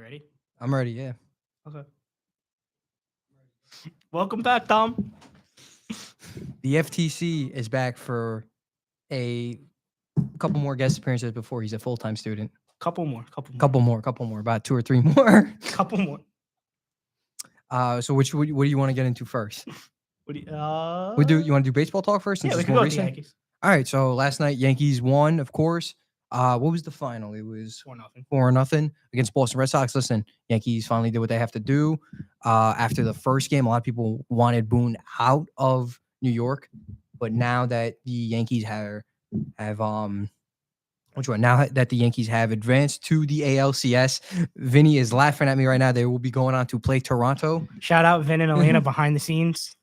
ready? I'm ready, yeah. Okay. Welcome back, Tom. The FTC is back for a couple more guest appearances before he's a full-time student. Couple more. Couple more, about 2 or 3 more. Couple more. So what do you want to get into first? What do you, You want to do baseball talk first? Since yeah, we it's can more go with the recent? Yankees. All right, so last night Yankees won, of course. What was the final? It was 4-0. 4-0 against Boston Red Sox. Listen, Yankees finally did what they have to do. After the first game, a lot of people wanted Boone out of New York, but now that the Yankees have now that the Yankees have advanced to the ALCS, Vinny is laughing at me right now. They will be going on to play Toronto. Shout out Vin and Elena behind the scenes.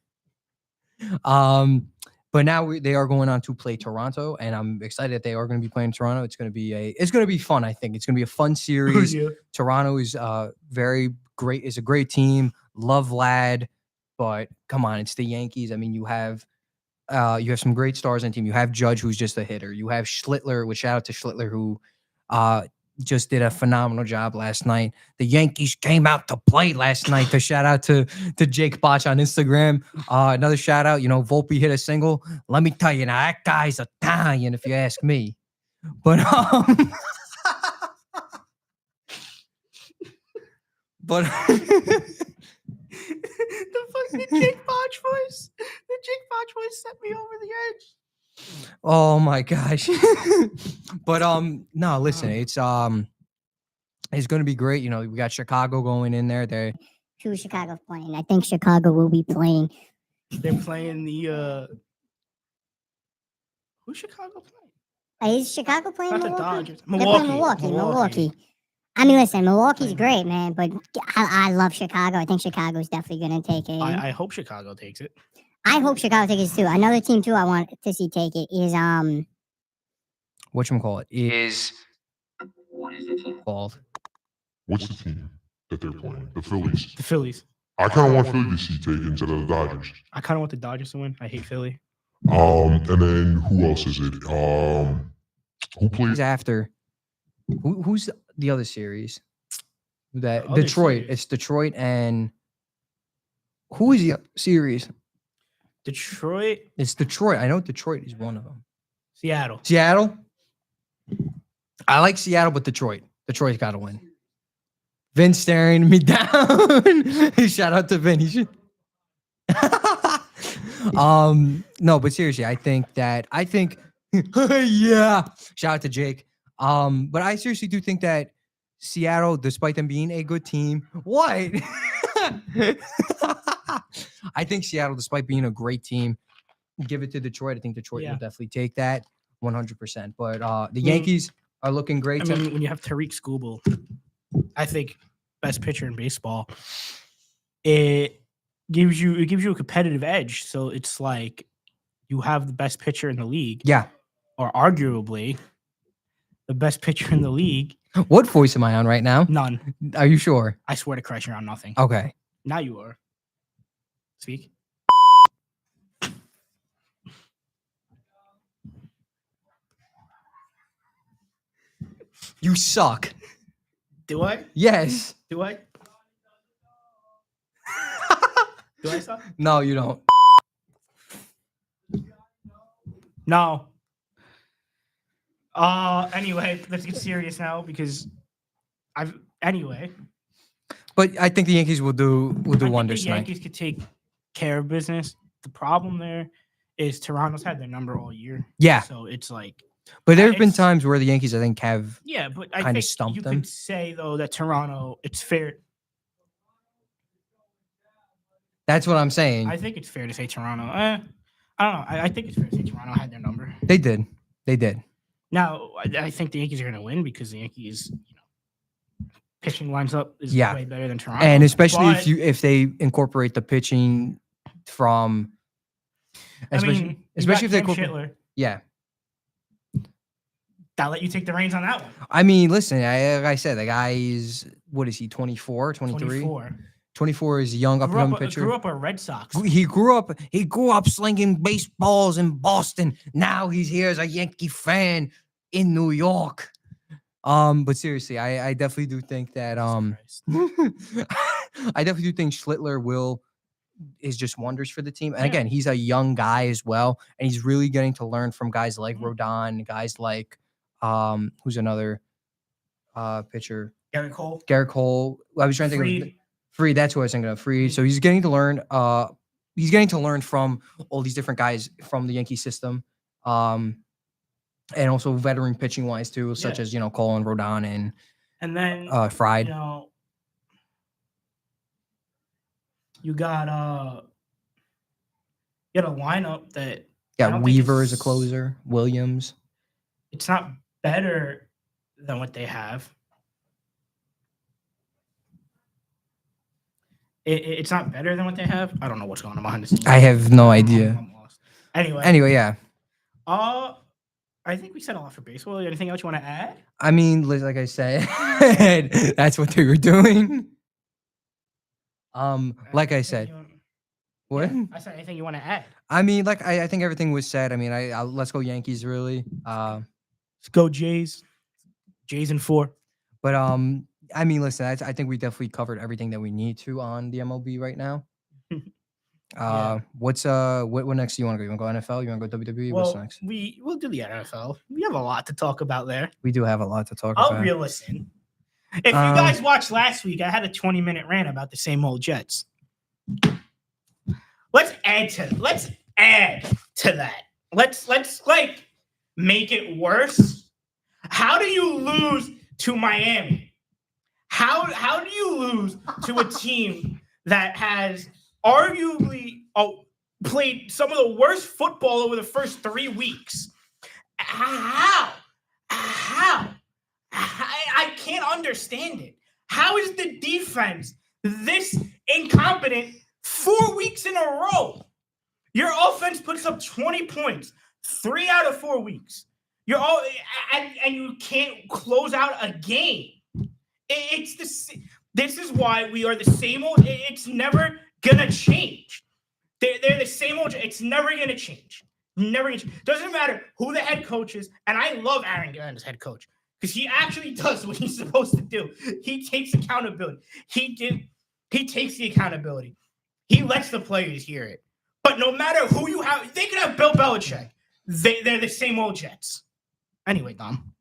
But now they are going on to play Toronto, and I'm excited that they are going to be playing Toronto. It's going to be fun. I think it's going to be a fun series. Yeah. Toronto is very great. Is a great team. Love Vlad, but come on, it's the Yankees. I mean, you have some great stars on the team. You have Judge, who's just a hitter. You have Schlittler, which shout out to Schlittler, who just did a phenomenal job last night. The Yankees came out to play last night. To shout out to Jake Botch on Instagram. Another shout out, Volpe hit a single. Let me tell you now, that guy's Italian, if you ask me. But The fucking Jake Botch voice. The Jake Botch voice set me over the edge. Oh my gosh. But no, listen, it's going to be great. We got Chicago going in there. Who's Chicago playing? I think Chicago will be playing. They're playing the who's Chicago playing? Is Chicago playing Not the Milwaukee? Dodgers. They're playing Milwaukee. I mean, listen, Milwaukee's great, man, but I love Chicago. I think Chicago's definitely going to take it. I hope Chicago takes it. I hope Chicago takes it too. Another team too I want to see take it is Whatchamacallit is what is the team called? What's the team that they're playing? The Phillies. The Phillies. I kind of want Philly to see taken instead of the Dodgers. I kind of want the Dodgers to win. I hate Philly. And then who else is it? Who plays After? Who's the other series? The other Detroit. series. It's Detroit and who is the other series? Detroit. It's Detroit. I know Detroit is one of them. Seattle. Seattle. I like Seattle, but Detroit's got to win. Vin's staring me down. Shout out to Vin. He should. No, but seriously, I think yeah. Shout out to Jake. But I seriously do think that Seattle, despite them being a good team, what? I think Seattle, despite being a great team, give it to Detroit. I think Detroit will definitely take that 100%. But the Yankees are looking great. I mean, when you have Tariq Skubal, I think best pitcher in baseball, it gives you a competitive edge. So it's like you have the best pitcher in the league. Yeah. Or arguably the best pitcher in the league. What voice am I on right now? None. Are you sure? I swear to Christ, you're on nothing. Okay. Now you are. Speak. You suck. Do I? Yes. Do I? Do I suck? No, you don't. No. Anyway, let's get serious now because anyway. But I think the Yankees will do wonders The tonight. Yankees could take care of business. The problem there is Toronto's had their number all year. Yeah. So it's like. But there have been times where the Yankees, I think, have but I kind of think stumped you them. could say though that Toronto, it's fair. That's what I'm saying. I think it's fair to say Toronto. I don't know. I think it's fair to say Toronto had their number. They did. Now I think the Yankees are going to win because the Yankees, pitching lines up is way better than Toronto. And especially if they incorporate the pitching from, especially if they incorporate. Schlittler, Yeah. that let you take the reins on that one. I mean, listen, like I said, the guy is, what is he, 24, 23? 24 is a young up-and-coming pitcher. Grew up a Red Sox. He grew up slinging baseballs in Boston. Now he's here as a Yankee fan in New York. But seriously, I definitely do think that Christ. I definitely do think Schlittler is just wonders for the team. And Yeah. again, he's a young guy as well, and he's really getting to learn from guys like Mhm. Rodon, guys like who's another pitcher, Garrett Cole. Garrett Cole. I was trying to think of Freed. Freed. That's what I was thinking of. Freed. Mhm. So he's getting to learn. He's getting to learn from all these different guys from the Yankee system. And also veteran pitching wise too, such Yeah. as Cole and Rodon and And then Fried. you got a lineup that I Yeah, don't think Weaver is a it's- closer. Williams. It's not better than what they have. It's not better than what they have. I don't know what's going on behind the scenes. I have no idea. I'm lost. Anyway, Yeah. I think we said a lot for baseball. Anything else you want to add? I mean, like I said, that's what they were doing. Like I Anything said, you want- what? Yeah, I said anything you want to add. I mean, like I think everything was said. I mean, let's go Yankees, really. Let's go Jays. Jays in 4. But I mean, listen, I think we definitely covered everything that we need to on the MLB right now. Yeah. What next do you want to go? You want to go NFL? You want to go WWE? What's Well, next? we'll do the NFL. We have a lot to talk about there. We do have a lot to talk I'll about. re-listen. If you guys watched last week, I had a 20-minute rant about the same old Jets. Let's add to that. Let's like make it worse. How do you lose to Miami? How do you lose to a team that has arguably played some of the worst football over the first 3 weeks? How? I can't understand it. How is the defense this incompetent 4 weeks in a row? Your offense puts up 20 points 3 out of 4 weeks. And you can't close out a game. This is why we are the same old. It's never gonna change. They're the same old. It's never gonna change. Never gonna change. Doesn't matter who the head coach is. And I love Aaron Glenn as head coach because he actually does what he's supposed to do. He takes accountability. He takes the accountability. He lets the players hear it. But no matter who you have, they could have Bill Belichick. They're the same old Jets. Anyway, Dom.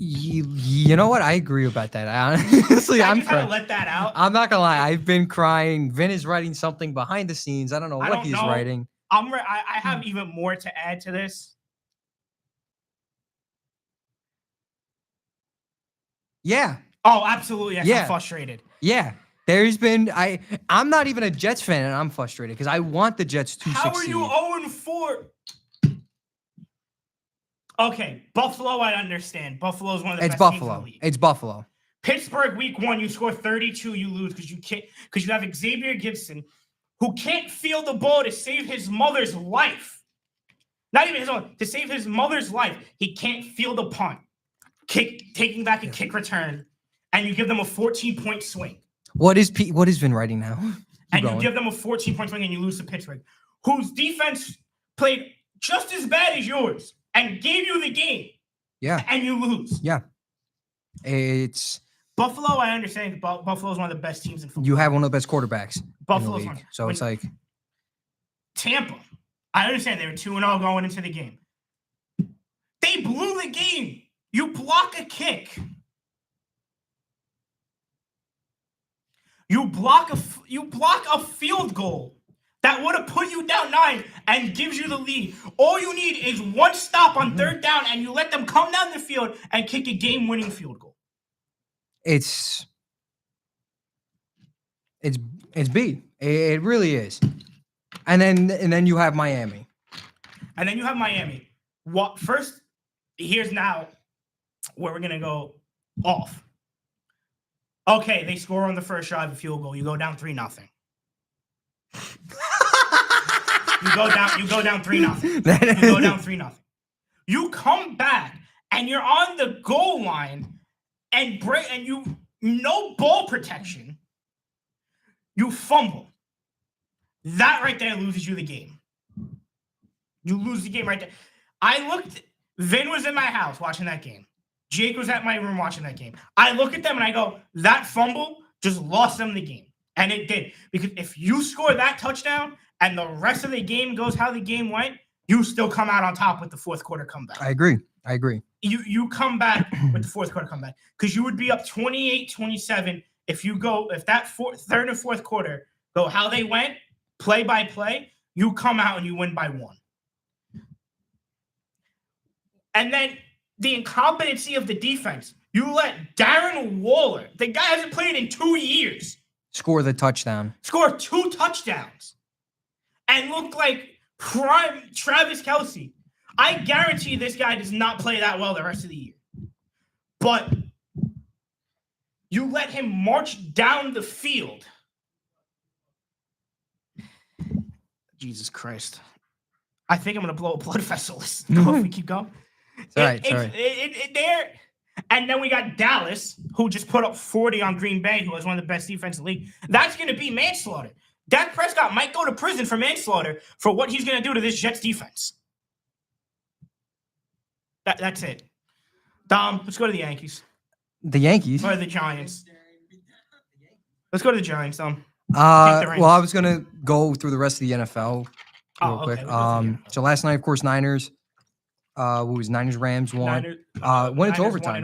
You know what? I agree about that. Honestly, I'm I'm trying to let that out. I'm not gonna lie. I've been crying. Vin is writing something behind the scenes. I don't know what don't he's know. writing. I have even more to add to this. Yeah. Oh, absolutely. Yes, Yeah. I'm frustrated. Yeah. There's been I'm not even a Jets fan and I'm frustrated because I want the Jets to How succeed. are you 0-4? Okay, Buffalo, I understand. Buffalo's one of the It's best teams in Buffalo. the league. It's Buffalo. Pittsburgh, week 1, you score 32, you lose because you have Xavier Gibson, who can't field the ball to save his mother's life. Not even his own, to save his mother's life. He can't field a punt, taking back a kick return, and you give them a 14-point swing. What is Vin writing now? And you give them a 14-point swing and you lose to Pittsburgh, whose defense played just as bad as yours and gave you the game. Yeah. And you lose. Yeah. It's Buffalo, I understand. Buffalo is one of the best teams in football. you have one of the best quarterbacks Buffalo's in the one. league. So it's like Tampa. I understand they were 2-0 going into the game. They blew the game. You block a kick. You block a field goal that would have put you down 9 and gives you the lead. All you need is one stop on 3rd down, and you let them come down the field and kick a game-winning field goal. it's B. It really is. And then you have Miami. And then you have Miami. First, here's now where we're going to go off. Okay, they score on the first shot of a field goal. You go down 3-0. You go down 3-0. You go down 3-0. You come back and you're on the goal line and you no ball protection. You fumble. That right there loses you the game. You lose the game right there. Vin was in my house watching that game. Jake was at my room watching that game. I look at them and I go, that fumble just lost them the game. And it did. Because if you score that touchdown and the rest of the game goes how the game went, you still come out on top with the fourth quarter comeback. I agree. You come back with the fourth quarter comeback. Because you would be up 28-27 if that third and fourth quarter go how they went, play by play, you come out and you win by 1. And then the incompetency of the defense. You let Darren Waller, the guy hasn't played in 2 years, Score the touchdown. score 2 touchdowns and look like prime Travis Kelce. I guarantee this guy does not play that well the rest of the year. But you let him march down the field. Jesus Christ. I think I'm going to blow a blood vessel. If we keep going. Sorry. There. And then we got Dallas, who just put up 40 on Green Bay, who has one of the best defenses in the league. That's going to be manslaughter. Dak Prescott might go to prison for manslaughter for what he's going to do to this Jets defense. That's it. Dom, let's go to the Yankees. The Yankees. Or the Giants. Let's go to the Giants, Dom. Well, I was gonna go through the rest of the NFL real quick. Okay. So last night, of course, Niners. What was Niners Rams won? Went into overtime.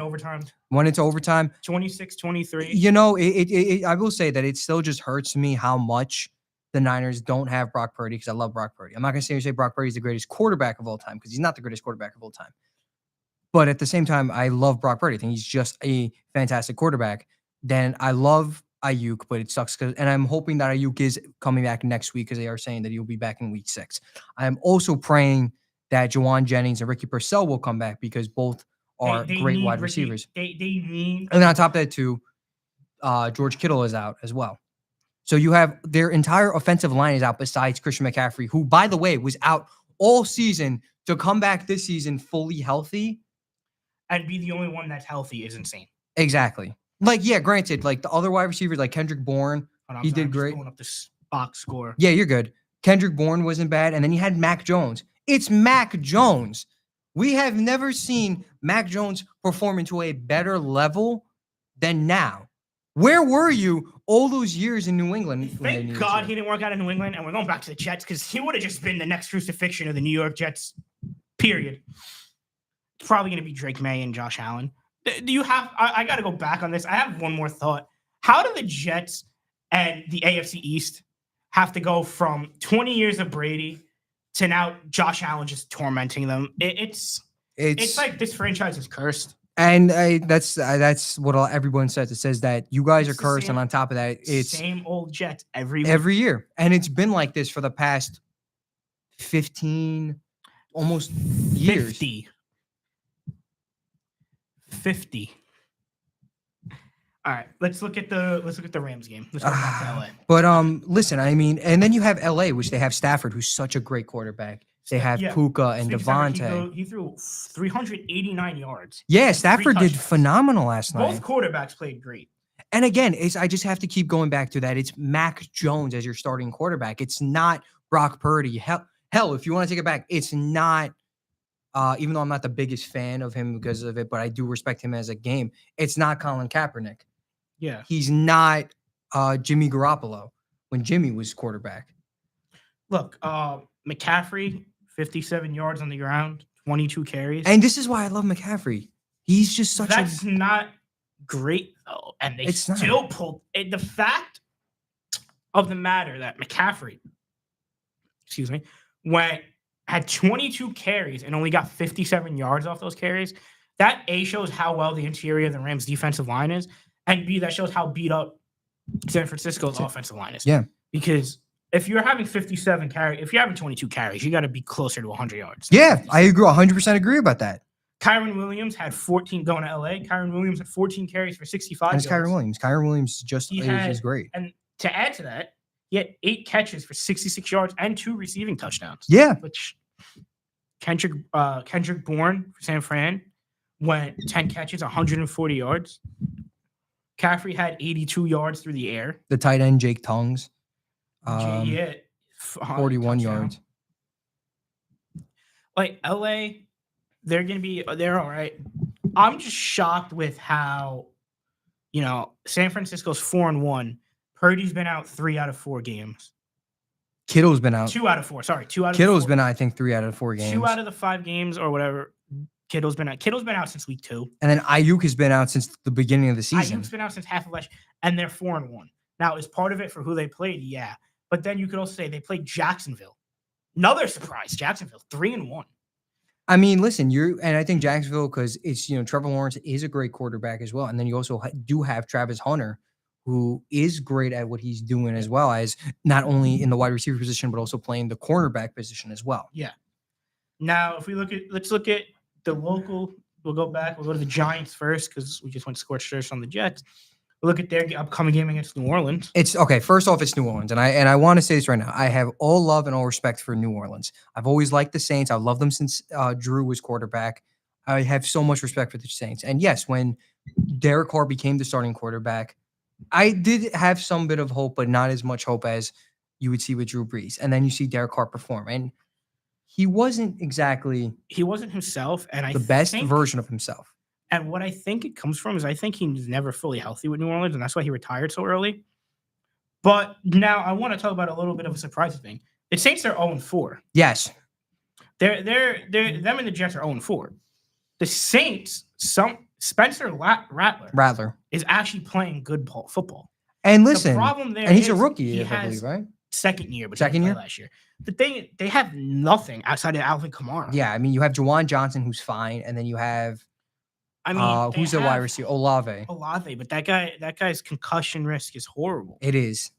Went into overtime. 26-23. You know, I will say that it still just hurts me how much the Niners don't have Brock Purdy because I love Brock Purdy. I'm not gonna say Brock Purdy is the greatest quarterback of all time because he's not the greatest quarterback of all time. But at the same time, I love Brock Purdy. I think he's just a fantastic quarterback. Then I love Ayuk, but it sucks and I'm hoping that Ayuk is coming back next week because they are saying that he'll be back in week 6. I'm also praying that Juwan Jennings and Ricky Purcell will come back because both are great wide receivers. They need. And then on top of that too, George Kittle is out as well. So you have their entire offensive line is out besides Christian McCaffrey, who, by the way, was out all season to come back this season fully healthy. And be the only one that's healthy is insane. Exactly. Like, yeah, granted, like the other wide receivers, like Kendrick Bourne, he did great. Pulling up this box score. Yeah, you're good. Kendrick Bourne wasn't bad. And then you had Mac Jones. It's Mac Jones. We have never seen Mac Jones perform into a better level than now. Where were you all those years in New England? Thank God he didn't work out in New England. And we're going back to the Jets because he would have just been the next crucifixion of the New York Jets, period. It's probably going to be Drake May and Josh Allen. Do you have – I got to go back on this. I have one more thought. How do the Jets and the AFC East have to go from 20 years of Brady to now Josh Allen just tormenting them? It's like this franchise is cursed. And that's what everyone says. It says that you guys are cursed, and on top of that, it's same old Jets every year. And it's been like this for the past 15 almost years. 50. All right, let's look at the Rams game. Let's go back to LA. But listen, I mean, and then you have LA, which they have Stafford, who's such a great quarterback. They have Puka and Devontae. He threw 389 yards. Yeah, Stafford did phenomenal last night. Both quarterbacks played great. And again, I just have to keep going back to that. It's Mac Jones as your starting quarterback. It's not Brock Purdy. Hell, if you want to take it back, it's not. Even though I'm not the biggest fan of him because of it, but I do respect him as a game. It's not Colin Kaepernick. Yeah. He's not Jimmy Garoppolo when Jimmy was quarterback. Look, McCaffrey, 57 yards on the ground, 22 carries. And this is why I love McCaffrey. He's just such That's not great, though. And they still pulled it. The fact of the matter that McCaffrey, had 22 carries and only got 57 yards off those carries. That A shows how well the interior of the Rams defensive line is, and B, that shows how beat up San Francisco's offensive line is. Yeah. Because if you're having 57 carries, if you're having 22 carries, you got to be closer to 100 yards. Yeah, I agree. 100% agree about that. Kyron Williams had 14 going to LA. Kyron Williams had 14 carries for 65 yards. That's Kyron Williams. Kyron Williams is great. And to add to that, he had 8 catches for 66 yards and 2 receiving touchdowns. Yeah. Which Kendrick Bourne for San Fran went 10 catches, 140 yards. Caffrey had 82 yards through the air. The tight end, Jake Tongs. 41 yards. Like LA, they're all right. I'm just shocked with how, San Francisco's 4-1. Purdy's been out 3 out of 4 games. Kittle's been out. 2 out of 4. Sorry, 2 out of Kittle's 4. been out, I think, 3 out of 4 games. 2 out of the 5 games or whatever. Kittle's been out. Kittle's been out since week 2. And then Ayuk has been out since the beginning of the season. Ayuk's been out since half of last year, and they're 4-1. Now, is part of it for who they played? Yeah. But then you could also say they played Jacksonville. Another surprise. Jacksonville, 3-1. I mean, listen, and I think Jacksonville, because it's, Trevor Lawrence is a great quarterback as well. And then you also do have Travis Hunter, who is great at what he's doing as well, as not only in the wide receiver position, but also playing the cornerback position as well. Yeah. Now, if let's look at the local, we'll go to the Giants first because we just went scorched earth on the Jets. We'll look at their upcoming game against New Orleans. It's okay. First off, it's New Orleans. And I want to say this right now. I have all love and all respect for New Orleans. I've always liked the Saints. I've loved them since Drew was quarterback. I have so much respect for the Saints. And yes, when Derek Carr became the starting quarterback, I did have some bit of hope, but not as much hope as you would see with Drew Brees. And then you see Derek Carr perform. And he wasn't himself. And the best version of himself. And what I think it comes from is I think he's never fully healthy with New Orleans, and that's why he retired so early. But now I want to talk about a little bit of a surprising thing. The Saints are 0-4. Yes. Them and the Jets are 0-4. The Saints, Spencer Rattler is actually playing good football. And listen, the problem there and he's a is rookie, I believe, right? Second year, but second year last year. The thing, they have nothing outside of Alvin Kamara. Yeah, I mean, you have Juwan Johnson, who's fine, and then you have who's the wide receiver? Olave, but that guy's concussion risk is horrible. It is.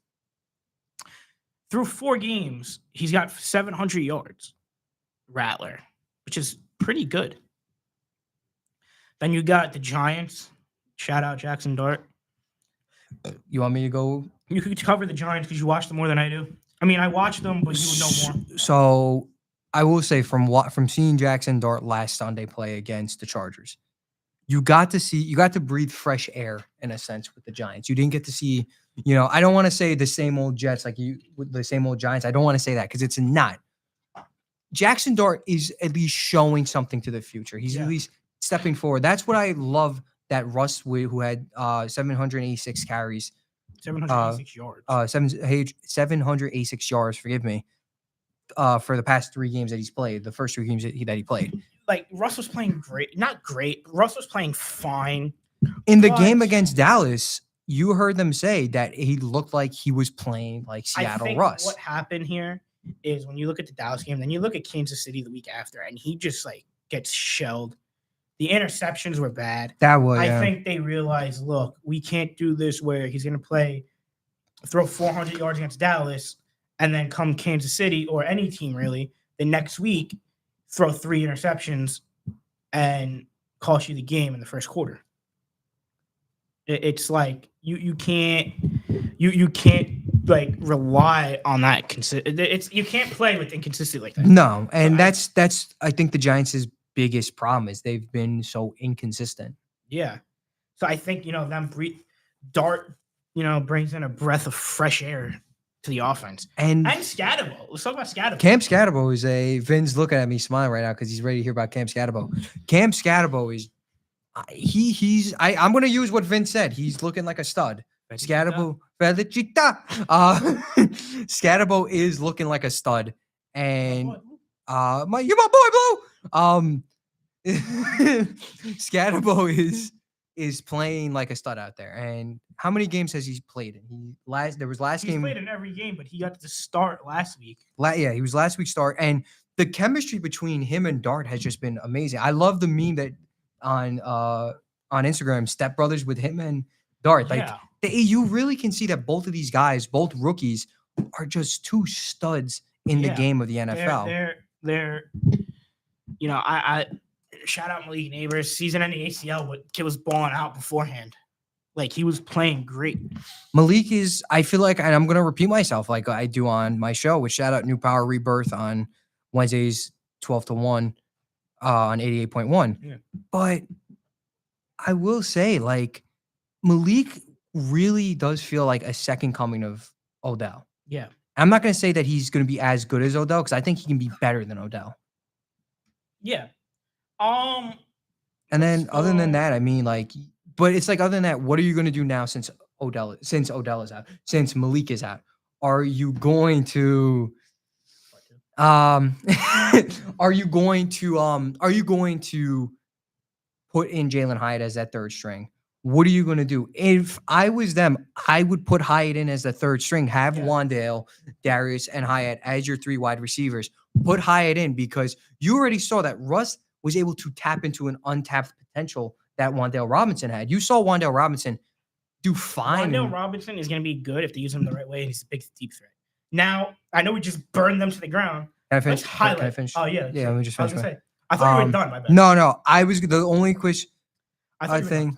Through 4 games, he's got 700 yards, Rattler, which is pretty good. Then you got the Giants. Shout out Jackson Dart. You want me to go? You could cover the Giants because you watch them more than I do. I mean, I watch them, but you would know more. So I will say from seeing Jackson Dart last Sunday play against the Chargers, you got to breathe fresh air in a sense with the Giants. You didn't get to see, I don't want to say the same old Jets with the same old Giants. I don't want to say that because it's not. Jackson Dart is at least showing something to the future. He's at least stepping forward. That's what I love that Russ, who had 786 carries, 786 yards, 786 yards. Forgive me. For the past 3 games that he's played, the first 3 games that he played. Like, Russ was playing great. Not great. Russ was playing fine. In the game against Dallas, you heard them say that he looked like he was playing like Seattle Russ. What happened here is when you look at the Dallas game, then you look at Kansas City the week after, and he just, gets shelled. The interceptions were bad. I think they realized, look, we can't do this where he's going to throw 400 yards against Dallas, and then come Kansas City or any team really the next week, throw 3 interceptions and cost you the game in the first quarter. It's like you can't rely on that. You can't play with inconsistency like that. No, and that's I think the Giants' biggest problem is they've been so inconsistent. Yeah, so I think Dart brings in a breath of fresh air to the offense. And Scatterbo. Let's talk about Scatterbo. Cam Scatterbo is Vin's looking at me smiling right now because he's ready to hear about Cam Scatterbo. Cam Scatterbo is I'm going to use what Vince said. He's looking like a stud. Scatterbo Scatterbo is looking like a stud. And you're my boy, Blue. Scatterbo is playing like a stud out there. And how many games has he played in? There was last game. He played in every game, but he got to start last week. He was last week's start. And the chemistry between him and Dart has just been amazing. I love the meme that on Instagram, Step Brothers with him and Dart. You really can see that both of these guys, both rookies, are just 2 studs in the game of the NFL. They're I shout out Malik Neighbors, season-ending ACL, but kid was balling out beforehand. Like, he was playing great. Malik is, I feel like, and I'm going to repeat myself like I do on my show, with shout out New Power Rebirth on Wednesdays, 12 to 1 on 88.1. Yeah. But I will say, Malik really does feel like a second coming of Odell. Yeah. I'm not going to say that he's going to be as good as Odell because I think he can be better than Odell. Yeah. And then other than that, I mean, like, but it's like other than that, what are you going to do now since Odell is out, since Malik is out? Are you going to are you going to put in Jalen Hyatt as that third string? What are you going to do? If I was them, I would put Hyatt in as the third string, have Wan'Dale, Darius, and Hyatt as your 3 wide receivers. Put Hyatt in because you already saw that Russ was able to tap into an untapped potential that Wan'Dale Robinson had. You saw Wan'Dale Robinson do fine. Wan'Dale Robinson is going to be good if they use him the right way, and he's a big deep threat. Now, I know we just burned them to the ground. Can I finish? Let's highlight. Can I finish? Oh, yeah. Yeah, let me just I was finish. going to say. I thought you were done, my bad. No. I was the only question. I think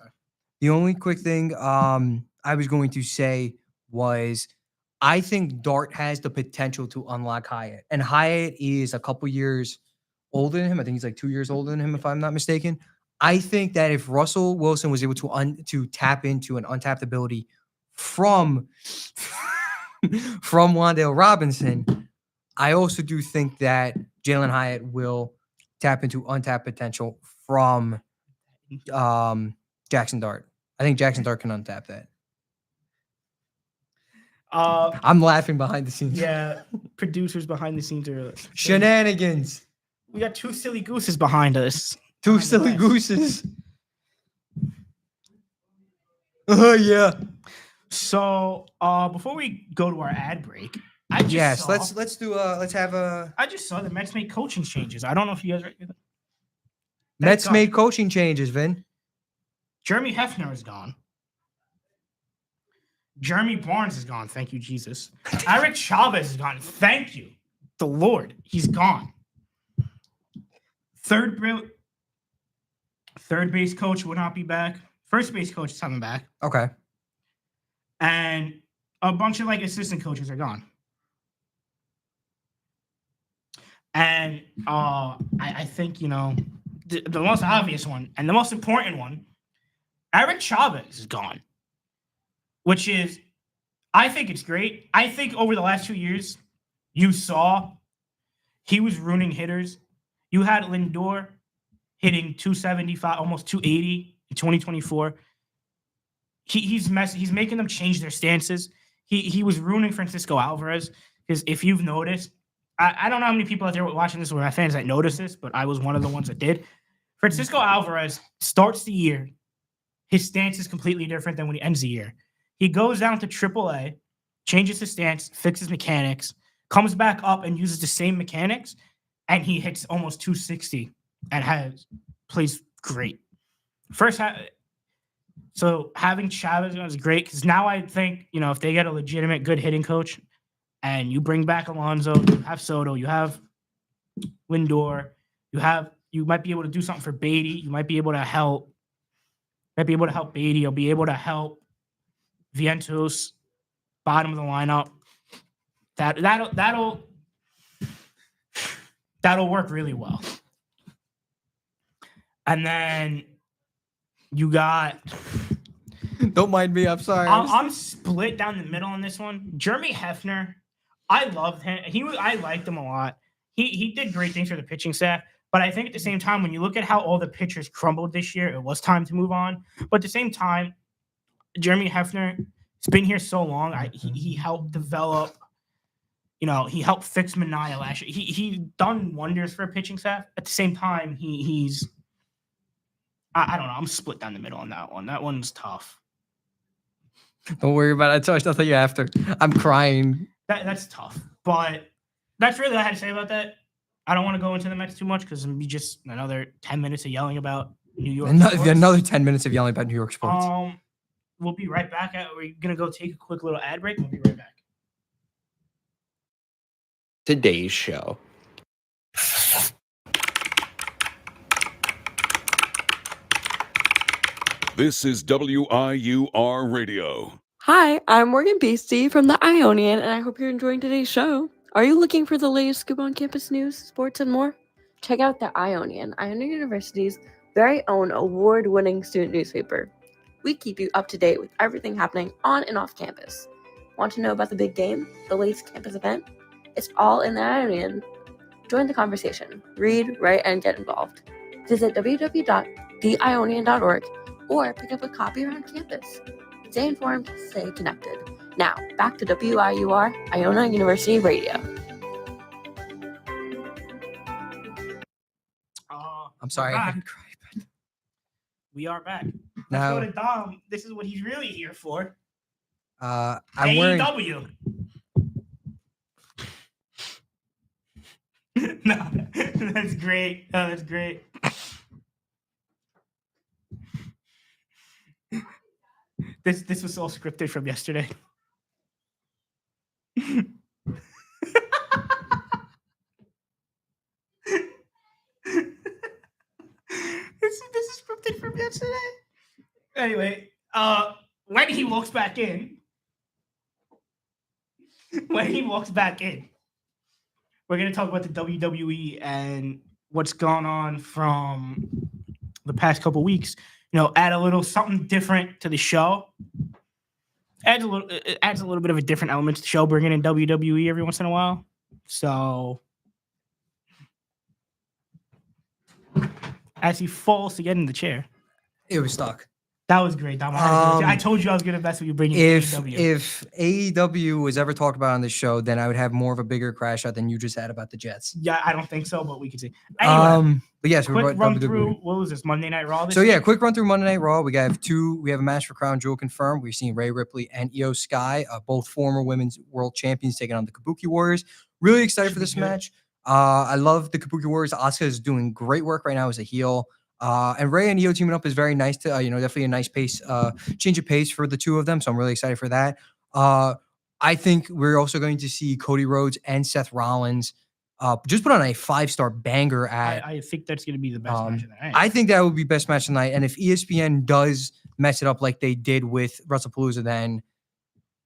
The only quick thing I was going to say was I think Dart has the potential to unlock Hyatt. And Hyatt is a couple years older than him. I think he's like 2 years older than him, if I'm not mistaken. I think that if Russell Wilson was able to tap into an untapped ability from Wan'Dale Robinson, I also do think that Jalen Hyatt will tap into untapped potential from Jackson Dart. I think Jackson Dart can untap that. I'm laughing behind the scenes. Yeah, producers behind the scenes are Shenanigans. We got 2 silly gooses behind us. 2 silly gooses. Oh yeah. So before we go to our ad break, let's have a. I just saw the Mets make coaching changes. I don't know if you guys. Mets made coaching changes, Vin. Jeremy Hefner is gone. Jeremy Barnes is gone. Thank you, Jesus. Eric Chavez is gone. Thank you, the Lord. He's gone. Third base coach will not be back. First base coach is coming back. Okay. And a bunch of assistant coaches are gone. And I think, the most obvious one and the most important one, Eric Chavez is gone. Which is, I think it's great. I think over the last 2 years, you saw he was ruining hitters. You had Lindor hitting 275, almost 280 in 2024. He's making them change their stances. He was ruining Francisco Alvarez because if you've noticed, I don't know how many people out there watching this were my fans that noticed this, but I was one of the ones that did. Francisco Alvarez starts the year. His stance is completely different than when he ends the year. He goes down to AAA, changes his stance, fixes mechanics, comes back up and uses the same mechanics, and he hits almost 260 and plays great. So having Chavez is great because now I think, if they get a legitimate good hitting coach and you bring back Alonso, you have Soto, you have Lindor, you might be able to do something for Beatty. You might be able to help Beatty. You'll be able to help Vientos, bottom of the lineup. That'll work really well. And then you got. Don't mind me. I'm sorry. I'm split down the middle on this one. Jeremy Hefner, I loved him. I liked him a lot. He did great things for the pitching staff. But I think at the same time, when you look at how all the pitchers crumbled this year, it was time to move on. But at the same time, Jeremy Hefner has been here so long. He helped develop, he helped fix Manaea last year. He's done wonders for a pitching staff. At the same time, he's I don't know. I'm split down the middle on that one. That one's tough. Don't worry about it. I thought you after. I'm crying. That's tough. But that's really what I had to say about that. I don't want to go into the Mets too much because it'll be just another 10 minutes of yelling about New York sports. Another 10 minutes of yelling about New York sports. We'll be right back. We're going to go take a quick little ad break. We'll be right back. Today's show. This is WIUR Radio. Hi, I'm Morgan Beastie from the Ionian, and I hope you're enjoying today's show. Are you looking for the latest scoop on campus news, sports, and more? Check out the Ionian University's very own award-winning student newspaper. We keep you up to date with everything happening on and off campus. Want to know about the big game, the latest campus event? It's all in the Ionian. Join the conversation. Read, write, and get involved. Visit www.theionian.com. theionian.org, or pick up a copy around campus. Stay informed, stay connected. Now, back to WIUR, Iona University Radio. I'm sorry. I Back. couldn't cry. We are back. Let's Now, go to Dom. This is what he's really here for. I'm wearing. AEW. No, that's great. Oh, that's great. This was all scripted from yesterday. This is scripted from yesterday. Anyway, when he walks back in, we're gonna talk about the WWE and what's gone on from the past couple weeks. You know, add a little something different to the show. It adds a little bit of a different element to the show, bringing in WWE every once in a while. So, as he falls to get in the chair, It was stuck. that was great, Dom. I told you I was gonna mess with you bringing AEW. If AEW was ever talked about on this show, then I would have more of a bigger crash out than you just had about the Jets. Yeah, I don't think so, but we can see. Anyway, But yes, we're quick about run WWE. through. What was this Monday Night Raw? This So yeah, week? quick run through Monday Night Raw. We have a match for Crown Jewel confirmed. We've seen Rhea Ripley and Io Sky, both former women's world champions, taking on the Kabuki Warriors. Really excited Should for be this good. match. I love the Kabuki Warriors. Asuka is doing great work right now as a heel. And Rhea and Io teaming up is very nice to, definitely a nice pace, change of pace for the two of them. So I'm really excited for that. I think we're also going to see Cody Rhodes and Seth Rollins just put on a 5-star banger at. I think that's going to be the best match of the night. I think that would be best match tonight. And if ESPN does mess it up like they did with WrestlePalooza, then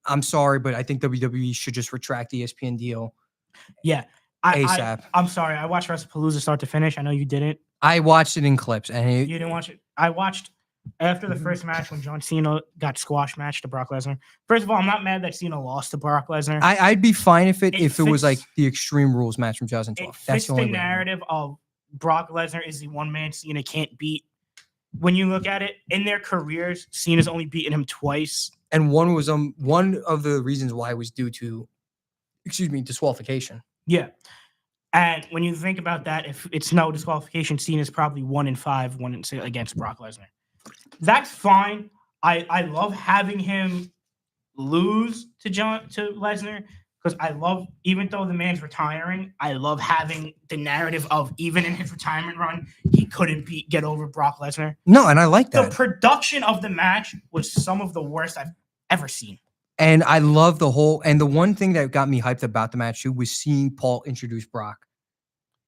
I'm sorry, but I think WWE should just retract the ESPN deal. Yeah. ASAP. I'm sorry. I watched WrestlePalooza start to finish. I know you didn't. I watched it in clips, and You didn't watch it. I watched after the first match when John Cena got squash matched to Brock Lesnar. First of all, I'm not mad that Cena lost to Brock Lesnar. I'd be fine if it was like fits- the Extreme Rules match from 2012. It That's fits the only the way. narrative of Brock Lesnar is the one man Cena can't beat. When you look at it, in their careers, Cena's only beaten him twice. And one was one of the reasons why was due to, disqualification. Yeah. And when you think about that, if it's no disqualification, Cena's probably 1-5 against Brock Lesnar. That's fine. I love having him lose to Lesnar because I love, even though the man's retiring, I love having the narrative of even in his retirement run, he couldn't get over Brock Lesnar. No, and I like The that. production of the match was some of the worst I've ever seen. And I love the one thing that got me hyped about the match too was seeing Paul introduce Brock.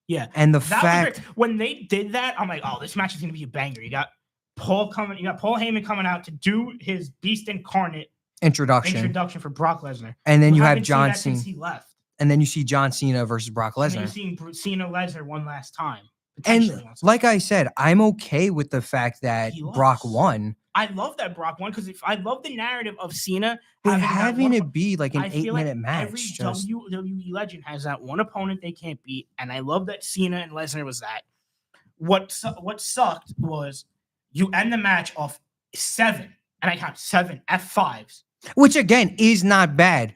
Yeah. And the That was fact great. When they did that, I'm like, oh, this match is going to be a banger. You got Paul Heyman coming out to do his Beast Incarnate introduction, for Brock Lesnar. and then We you have haven't seen John that since Cena, he left. and then you see John Cena versus Brock And then Lesnar. you're seeing Cena Lesnar one last time. And potentially once. like I said, I'm okay with the fact that He Brock lost. won, I love that Brock won because I love the narrative of Cena but that having one- it be like an I feel like 8-minute match. Every Just, WWE legend has that one opponent they can't beat, and I love that Cena and Lesnar was that. What sucked was you end the match off 7, and I count 7 F5s. which again is not bad.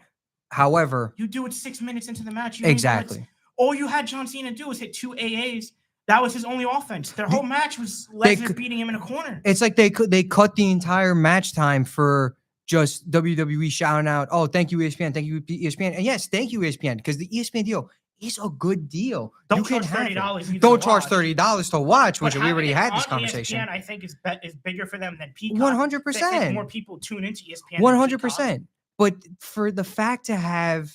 However, You do it 6 minutes into the match. You don't even exactly. let- all you had John Cena do was hit 2 AAs. That was his only offense. Their whole match was they Lesnar could- beating him in a corner. It's like they cut the entire match time for just WWE shouting out, "Oh, thank you ESPN, thank you ESPN," and yes, thank you ESPN, because the ESPN deal is a good deal. Don't You can charge have it. $30. either Don't to charge watch. $30 to watch, which But we already having it had this on conversation. ESPN, I think is bigger for them than Peacock. 100%. More people tune into ESPN. than 100%. But for the fact to have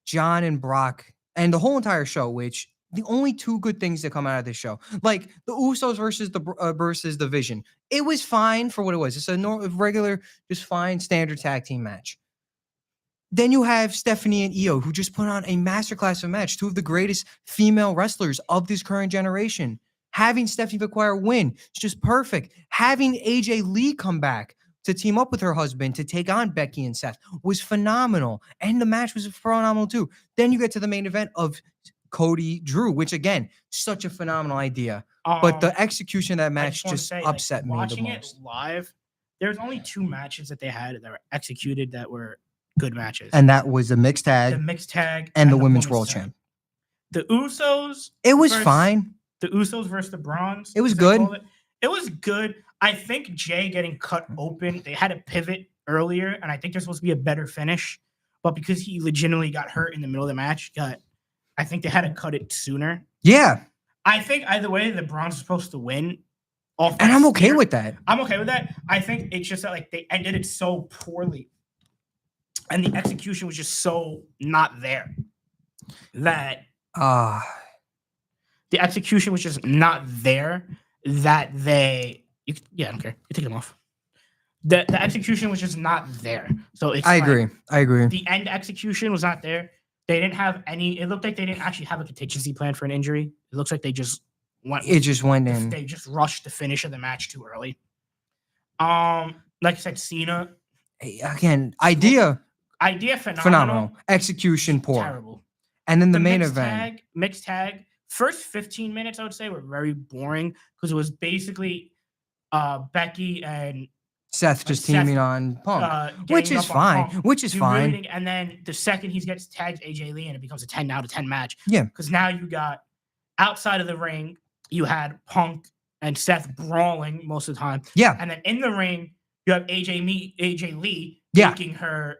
John and Brock and the whole entire show, which the only two good things that come out of this show, like the Usos versus the Vision, it was fine for what it was. It's a regular, just fine standard tag team match. Then you have Stephanie and Io, who just put on a masterclass of a match, two of the greatest female wrestlers of this current generation. Having Stephanie McGuire win, it's just perfect. Having AJ Lee come back to team up with her husband to take on Becky and Seth was phenomenal. And the match was phenomenal too. Then you get to the main event of Cody Drew, which again, such a phenomenal idea. but the execution of that I match wanna just say, like, upset me the watching it most. live, there's only 2 matches that they had that were executed that were good matches. And that was the mixed the tag mixed tag and the women's world tag. champ. The Usos. It was versus- fine. The Usos versus the Bronze. It was as they good. call It was good. I think Jay getting cut open, they had to pivot earlier, and I think there's supposed to be a better finish. But because he legitimately got hurt in the middle of the match, I think they had to cut it sooner. Yeah. I think either way, the Bronze is supposed to win. Off And that I'm okay spear. with that. I'm okay with that. I think it's just that like they ended it so poorly, and the execution was just so not there that the execution was just not there that they. I don't care. You take them off. The execution was just not there. So it's. I like, agree. I agree. The end execution was not there. They didn't have any. It looked like they didn't actually have a contingency plan for an injury. It looks like they just went. It just went in. They just rushed the finish of the match too early. Like I said, Cena. Again, idea Phenomenal. Execution poor. Terrible. And then the main event. Mixed tag. First 15 minutes, I would say, were very boring because it was basically Becky and Seth just teaming on Punk, which is fine. And then the second he gets tagged AJ Lee and it becomes a 10 out of 10 match. Yeah. Because now you got outside of the ring, you had Punk and Seth brawling most of the time. Yeah. And then in the ring, you have AJ Lee making her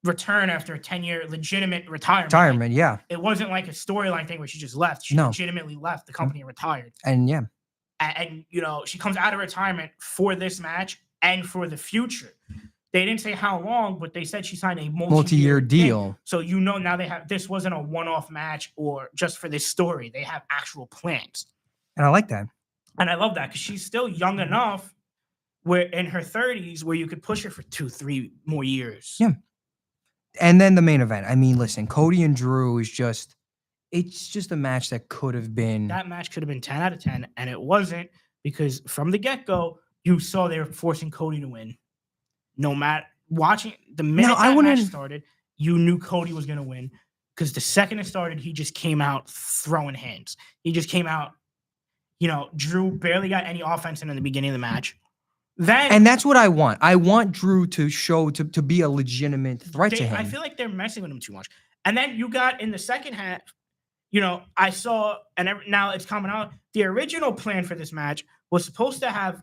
return after a 10-year legitimate retirement. Yeah. It wasn't like a storyline thing where she just left. She legitimately left the company and retired. And And she comes out of retirement for this match and for the future. They didn't say how long, but they said she signed a multi-year deal. So now they have this wasn't a one-off match or just for this story. They have actual plans. And I like that. And I love that because she's still young enough where in her 30s where you could push her for 2-3 more years. Yeah. And then the main event. I mean, listen, Cody and Drew is just it's just a match that could have been. That match could have been 10 out of 10, and it wasn't because from the get-go, you saw they were forcing Cody to win. No matter watching the minute match started, you knew Cody was going to win because the second it started, he just came out throwing hands. He just came out, Drew barely got any offense in the beginning of the match. And that's what I want. I want Drew to show to be a legitimate threat to him. I feel like they're messing with him too much. And then you got in the second half, I saw, and now it's coming out, the original plan for this match was supposed to have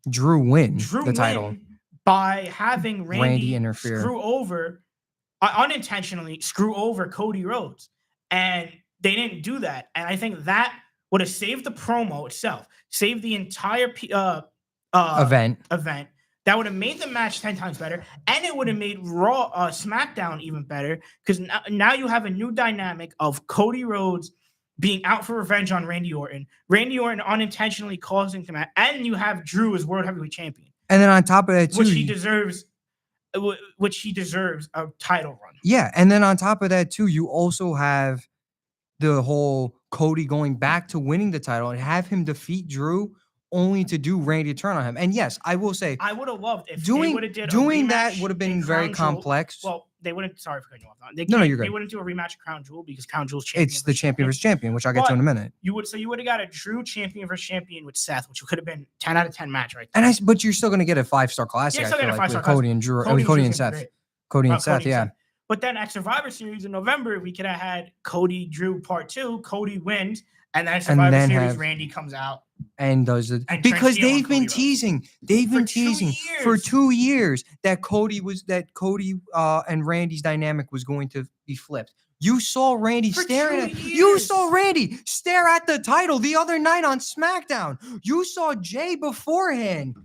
Drew win the title by having Randy interfere, unintentionally screw over Cody Rhodes. And they didn't do that. And I think that would have saved the promo itself, saved the entire event. That would have made the match 10 times better, and it would have made Raw, SmackDown even better because now you have a new dynamic of Cody Rhodes being out for revenge on Randy Orton unintentionally causing the match, and you have Drew as World Heavyweight Champion. And then on top of that, too, which he deserves a title run. Yeah, and then on top of that, too, you also have the whole Cody going back to winning the title and have him defeat Drew only to do Randy turn on him. And yes, I will say I would have loved if doing that would have been very complex. Well, they wouldn't. Sorry for cutting you off. You're good. They wouldn't do a rematch of Crown Jewel because Crown Jewel's champion. It's the champion versus champion, which I'll get to in a minute. You would have got a Drew champion versus champion with Seth, which could have been 10 out of 10 match right there. But you're still going to get a 5-star classic. I feel like with Cody and Drew, Cody and Seth. Cody and Seth, yeah. But then at Survivor Series in November, we could have had Cody Drew Part 2. Cody wins, and then Survivor Series, Randy comes out and does it because they've been teasing. They've been teasing for 2 years that Cody and Randy's dynamic was going to be flipped. You saw Randy stare at the title the other night on SmackDown. You saw Jay beforehand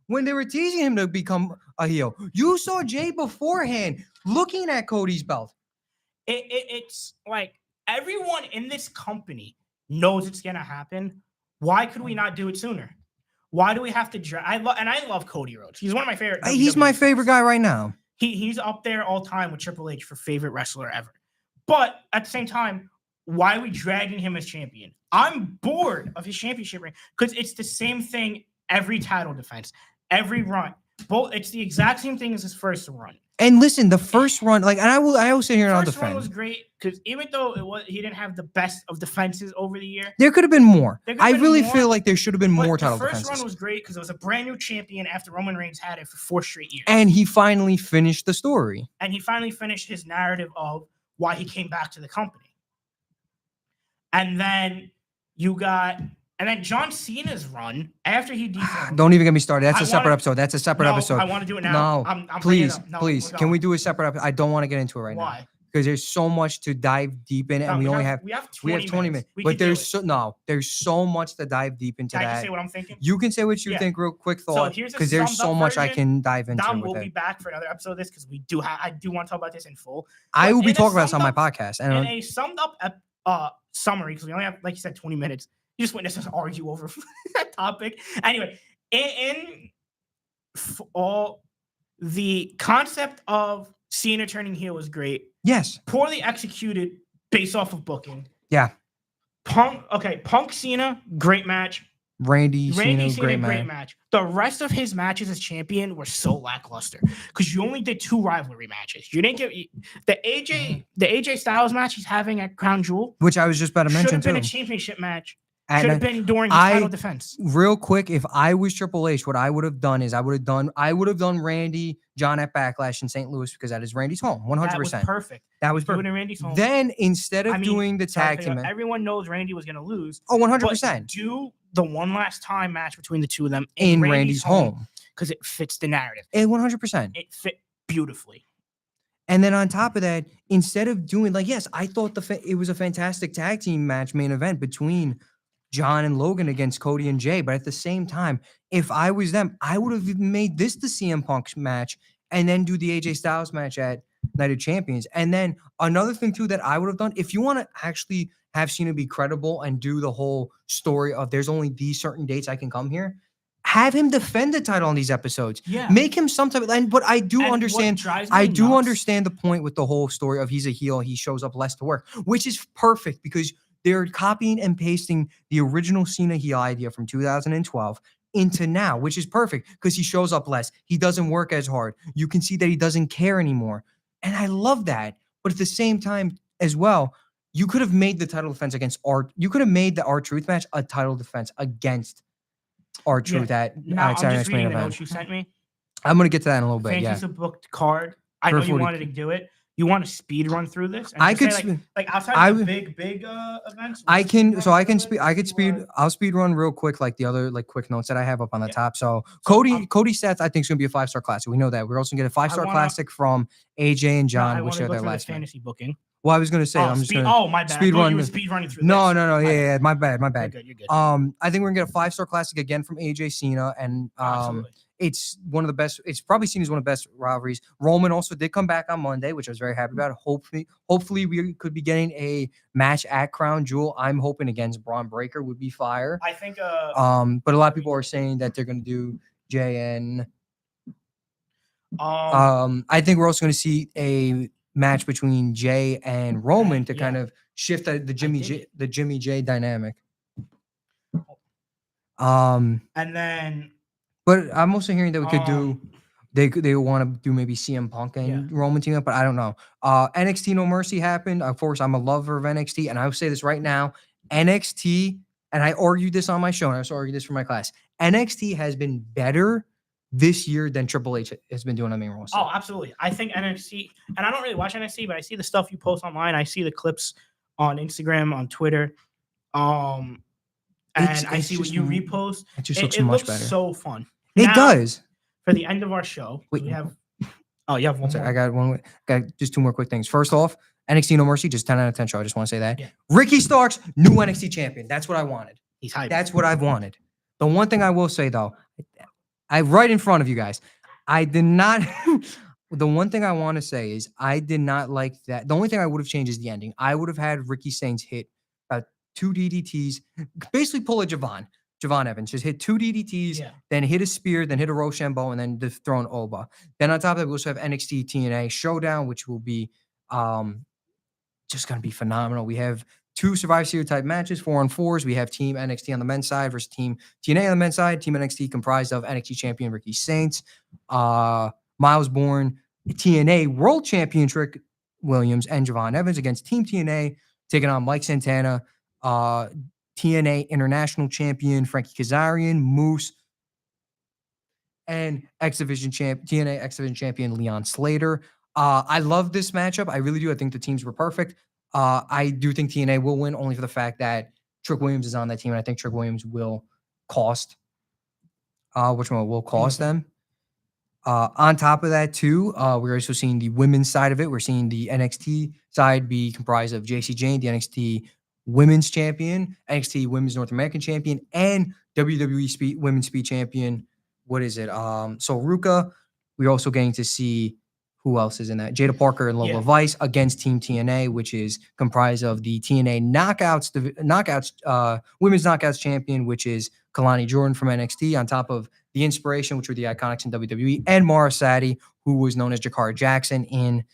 when they were teasing him to become a heel. You saw Jay beforehand looking at Cody's belt. It's like everyone in this company knows it's gonna happen. Why could we not do it sooner? Why do we have to drag? I love Cody Rhodes. He's one of my favorite. He's my favorite guy right now. He's up there all time with Triple H for favorite wrestler ever. But at the same time, why are we dragging him as champion? I'm bored of his championship reign because it's the same thing every title defense, every run. It's the exact same thing as his first run. And listen, the first run, like, and I will sit here and I'll First one was defend. great because even though he didn't have the best of defenses over the year. There could have been more. There could have I been really more, feel like there should have been But more the title first defenses. run was great because it was a brand new champion after Roman Reigns had it for 4 straight years. And he finally finished the story. And he finally finished his narrative of why he came back to the company. And then John Cena's run after he dethroned. Don't even get me started. That's I a separate wanna- episode. That's a separate episode. I want to do it now. No, I'm bringing it please, up. No, please. we're Can we going. do a separate episode? I don't want to get into it right now Why? because there's so much to dive deep in, No, and we only have we have 20 minutes. We But can do there's it. there's so much to dive deep into Can I that. just say what I'm thinking? You can say what you Yeah. think, real quick So thought, here's a because there's summed so up much I version. can dive into Dom with will it. be back for another episode of this because I do want to talk about this in full. I But will be in a talking about this on my summed up- podcast. In And a summed up summary, because we only have, like you said, 20 minutes. You just witnessed us argue over that topic. Anyway, all the concept of Cena turning heel was great. yes, Poorly executed based off of booking. yeah, Punk Cena, great match. Randy Randy Cena, Cena, great man. match. The rest of his matches as champion were so lackluster because you only did 2 rivalry matches. You didn't get the AJ Styles match he's having at Crown Jewel. Which I was just about to Should mention have been too. a championship match. And Should have been during his title defense. real quick, if I was Triple H, what I would have done is I would have done Randy John at Backlash in St. Louis because that is Randy's home, 100%. That was perfect. That was Do it perfect. in Randy's home. Then instead of I mean, doing the sorry tag to team, cut you off. Everyone knows Randy was going to lose. oh, But 100% do the one last time match between the two of them in Randy's home, because it fits the narrative. 100%. It fit beautifully. And then on top of that, instead of doing like, yes, I thought it was a fantastic tag team match main event between John and Logan against Cody and Jay. But at the same time, if I was them, I would have made this the CM Punk match and then do the AJ Styles match at Night of Champions. And then another thing too that I would have done, if you want to actually have Cena be credible and do the whole story of there's only these certain dates I can come here, have him defend the title on these episodes. Yeah. Make him some type of, but I do And what understand. drives me I do nuts- understand the point with the whole story of he's a heel, he shows up less to work, which is perfect because they're copying and pasting the original Cena heel idea from 2012 into now, which is perfect because he shows up less. He doesn't work as hard. You can see that he doesn't care anymore. And I love that. But at the same time as well, you could have made the title defense against you could have made the R-Truth match a title defense against R-Truth at Now I'm Saturday just Night's Main reading the Event. notes you sent me. I'm going to get to that in a little bit. Yeah. Fantasy booked card. I know you 40. wanted to do it. You want to speed run through this? And I just could say, like outside I of the would- big events. I we'll can, speed so run I can through speed, it, I could speed, or- I'll speed run real quick, like the other, like quick notes that I have up on the Yeah. top. So So, Cody stats, I think is going to be a 5-star classic. We know that. We're also going to get a 5-star wanna- classic from AJ and No, John, I which want to are go their through the last match. fantasy booking. Well, I was going to say, I'm just going to, my bad. speed I thought run you were the- speed running through no, this. no, no. My bad. Yeah, my bad. You're good. You're good. I think we're going to get a 5-star classic again from AJ Cena. And, Absolutely. it's one of the best. It's probably seen as one of the best rivalries. Roman also did come back on Monday, which I was very happy about. Hopefully we could be getting a match at Crown Jewel. I'm hoping against Braun Breaker would be fire. I think. But a lot of people are saying that they're going to do JN. Um. I think we're also going to see a match between Jay and Roman to kind Yeah. of shift the dig Jimmy J dynamic. And then. But I'm also hearing that we could do. Um, They want to do maybe CM Punk and Roman team up, but I don't know. NXT No Mercy happened. Of course, I'm a lover of NXT, and I will say this right now: NXT, and I argued this on my show, and I also argued this for my class. NXT has been better this year than Triple H has been doing on the main roster. Oh, absolutely. I think NXT, and I don't really watch NXT, but I see the stuff you post online. I see the clips on Instagram, on Twitter. And It's I see what just you m- repost. It just It, looks it much looks better. so fun. It Now, does. For the end of our show, Wait, we have. Oh, you have one Sorry, more. I got one. Got just 2 more quick things. First off, NXT No Mercy, just 10 out of 10 show. I just want to say that. Yeah. Ricky Starks, new NXT champion. That's what I wanted. He's hyped. That's what I've wanted. The one thing I will say though, I right in front of you guys, I did not. The one thing I want to say is I did not like that. The only thing I would have changed is the ending. I would have had Ricky Saints hit 2 DDTs, basically pull a Javon Evans, just hit 2 DDTs, Yeah. then hit a spear, then hit a Rochambeau, and then dethrone Oba. Then on top of that, we also have NXT TNA Showdown, which will be just going to be phenomenal. We have 2 Survivor Series type matches, 4-on-4s. We have Team NXT on the men's side versus Team TNA on the men's side. Team NXT comprised of NXT champion Ricky Saints, Miles Bourne, TNA World Champion Trick Williams and Javon Evans against Team TNA, taking on Mike Santana, TNA International Champion Frankie Kazarian, Moose, and TNA X Division Champion Leon Slater. I love this matchup. I really do. I think the teams were perfect. I do think TNA will win only for the fact that Trick Williams is on that team, and I think Trick Williams will cost. Which one will cost them? On top of that, too, we're also seeing the women's side of it. We're seeing the NXT side be comprised of JC Jane, the NXT Women's Champion, NXT Women's North American Champion, and WWE Women's Speed Champion. What is it? So Ruka. We're also getting to see who else is in that. Jada Parker and Lola Vice against Team TNA, which is comprised of the TNA Women's Knockouts Champion, which is Kalani Jordan from NXT, on top of the Inspiration, which were the Iconics in WWE, and Mara Sadi, who was known as Jakara Jackson in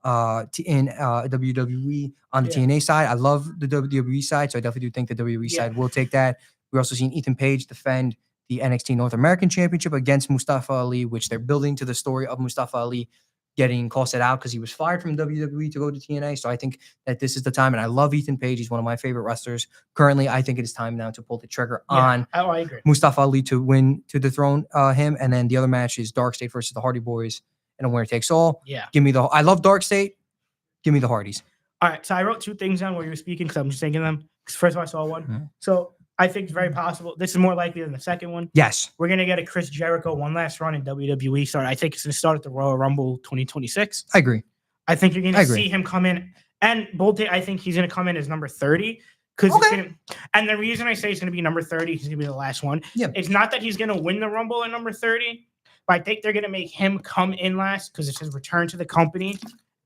WWE on the TNA side. I love the WWE side, so I definitely do think the WWE side will take that. We're also seeing Ethan Page defend the NXT North American Championship against Mustafa Ali, which they're building to the story of Mustafa Ali getting costed out because he was fired from WWE to go to TNA. So I think that this is the time, and I love Ethan Page. He's one of my favorite wrestlers. Currently, I think it is time now to pull the trigger on I agree. Mustafa Ali to dethrone him. And then the other match is Dark State versus the Hardy Boys in a winner takes all. Yeah. I love Dark State. Give me the Hardys. All right. So I wrote 2 things down while you were speaking because I'm just thinking them. First of all, I saw one. Mm-hmm. So I think it's very possible. This is more likely than the second one. Yes. We're going to get a Chris Jericho one last run in WWE start. I think it's going to start at the Royal Rumble 2026. I agree. I think you're going to see him come in. And Bolte, I think he's going to come in as number 30. And the reason I say he's going to be number 30, he's going to be the last one. Yeah. It's not that he's going to win the Rumble at number 30, but I think they're going to make him come in last because it's his return to the company.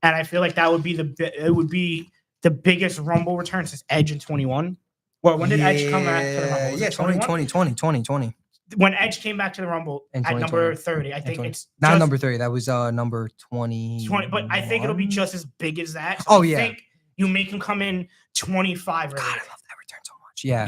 And I feel like that would be the biggest Rumble return since Edge in 21. Well, when did Edge come back to the Rumble? Yeah, 2020. When Edge came back to the Rumble at number 30, I think it's not number 30. That was number 20. But I think it'll be just as big as that. So I think you make him come in 25. God, I love that return so much. Yeah.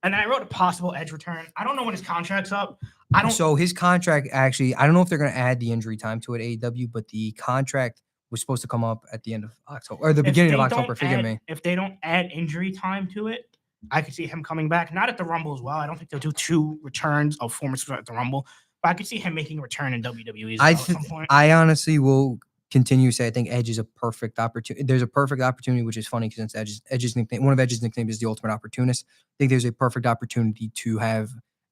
And I wrote a possible Edge return. I don't know when his contract's up. So his contract actually, I don't know if they're going to add the injury time to it, AEW, but the contract was supposed to come up at the end of October or the beginning of October. Forgive me. If they don't add injury time to it, I could see him coming back. Not at the Rumble as well. I don't think they'll do 2 returns of former stars at the Rumble, but I could see him making a return in WWE at some point. I honestly will continue to say I think Edge is a perfect opportunity. There's a perfect opportunity, which is funny because Edge's nickname, one of Edge's nicknames is the Ultimate Opportunist. I think there's a perfect opportunity to have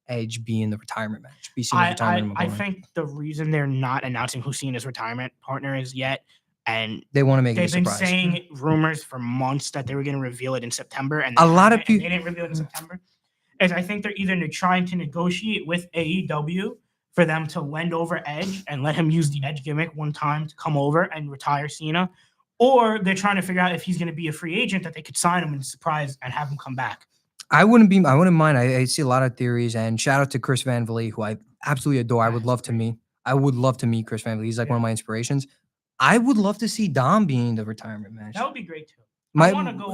Edge be in the retirement match. Be seen as retirement. I think the reason they're not announcing who Cena's retirement partner is yet, and they want to make it a they've been surprise. saying rumors for months that they were going to reveal it in September, and a lot of people they didn't reveal it in September. Is I think they're either trying to negotiate with AEW for them to lend over Edge and let him use the Edge gimmick one time to come over and retire Cena, or they're trying to figure out if he's going to be a free agent that they could sign him in surprise and have him come back. I wouldn't mind. I see a lot of theories, and shout out to Chris Van Vliet, who I absolutely adore. I would love to meet Chris Van Vliet. He's like one of my inspirations. I would love to see Dom being the retirement match. That would be great too.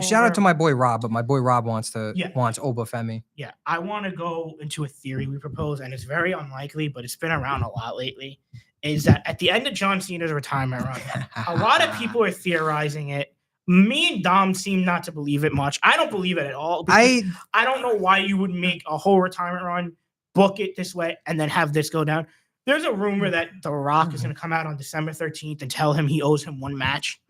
Shout out to my boy Rob, but my boy Rob wants Oba Femi. Yeah, I want to go into a theory we propose, and it's very unlikely, but it's been around a lot lately. Is that at the end of John Cena's retirement run, a lot of people are theorizing it. Me and Dom seem not to believe it much. I don't believe it at all. I don't know why you would make a whole retirement run, book it this way, and then have this go down. There's a rumor that The Rock is going to come out on December 13th and tell him he owes him one match,